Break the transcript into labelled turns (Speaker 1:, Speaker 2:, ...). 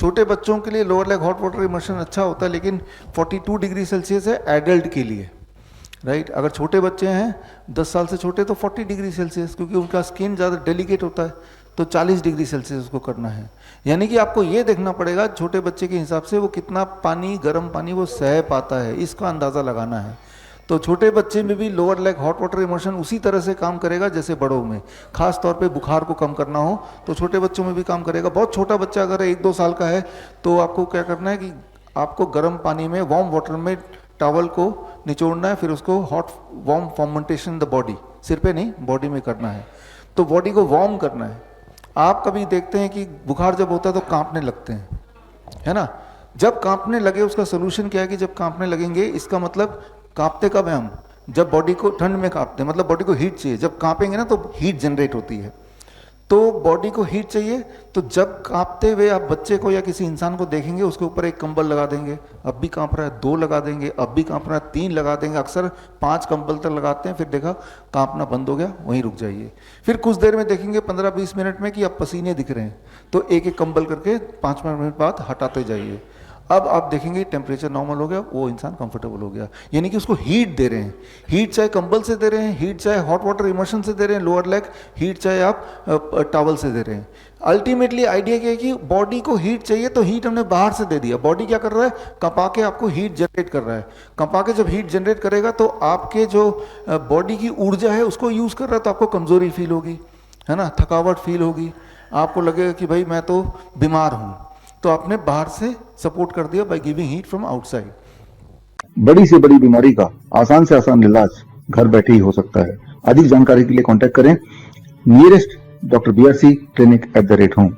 Speaker 1: छोटे बच्चों के लिए lower leg hot water immersion अच्छा होता है, लेकिन 42 डिग्री सेल्सियस है एडल्ट के लिए, राइट। अगर छोटे बच्चे हैं 10 साल से छोटे तो 40 डिग्री सेल्सियस, क्योंकि उनका स्किन ज़्यादा डेलिकेट होता है, तो 40 डिग्री सेल्सियस उसको करना है। यानी कि आपको ये देखना पड़ेगा छोटे बच्चे के हिसाब से वो कितना पानी, गर्म पानी वो सह पाता है, इसका अंदाज़ा लगाना है। तो छोटे बच्चे में भी lower leg hot water immersion उसी तरह से काम करेगा जैसे बड़ों में। खास तौर पे बुखार को कम करना हो तो छोटे बच्चों में भी काम करेगा। बहुत छोटा बच्चा अगर 1-2 साल का है तो आपको क्या करना है कि आपको गर्म पानी में, वार्म वाटर में टॉवल को निचोड़ना है, फिर उसको hot warm fermentation the body, सिर पे नहीं बॉडी में करना है। तो बॉडी को वार्म करना है। आप कभी देखते हैं कि बुखार जब होता है तो कांपने लगते हैं, है ना। जब कांपने लगे उसका सोल्यूशन क्या है कि जब कांपने लगेंगे, इसका मतलब कांपते कब है हम, जब बॉडी को ठंड में कांपते हैं, मतलब बॉडी को हीट चाहिए। जब कांपेंगे ना तो हीट जनरेट होती है, तो बॉडी को हीट चाहिए। तो जब कांपते हुए आप बच्चे को या किसी इंसान को देखेंगे, उसके ऊपर एक कंबल लगा देंगे, अब भी कांप रहा है, 2 लगा देंगे, अब भी कांप रहा है, 3 लगा देंगे। अक्सर 5 कंबल तक लगाते हैं, फिर देखा कांपना बंद हो गया, वहीं रुक जाइए। फिर कुछ देर में देखेंगे 15-20 मिनट में कि अब पसीने दिख रहे हैं, तो एक एक कंबल करके 5 मिनट बाद हटाते जाइए। अब आप देखेंगे टेम्परेचर नॉर्मल हो गया, वो इंसान कंफर्टेबल हो गया। यानी कि उसको हीट दे रहे हैं, हीट चाहे कंबल से दे रहे हैं, हीट चाहे हॉट वाटर इमर्शन से दे रहे हैं लोअर लेग, हीट चाहे आप टॉवल से दे रहे हैं। अल्टीमेटली आइडिया क्या है कि बॉडी को हीट चाहिए, तो हीट हमने बाहर से दे दिया। बॉडी क्या कर रहा है, कंपा के आपको हीट जनरेट कर रहा है। कंपा के जब हीट जनरेट करेगा तो आपके जो बॉडी की ऊर्जा है उसको यूज़ कर रहा है, तो आपको कमजोरी फील होगी, है ना, थकावट फील होगी, आपको लगेगा कि भाई मैं तो बीमार हूँ। तो आपने बाहर से सपोर्ट कर दिया by giving heat from outside.
Speaker 2: बड़ी से बड़ी बीमारी का आसान से आसान इलाज घर बैठे ही हो सकता है। अधिक जानकारी के लिए कांटेक्ट करें nearest doctor BRC clinic @home।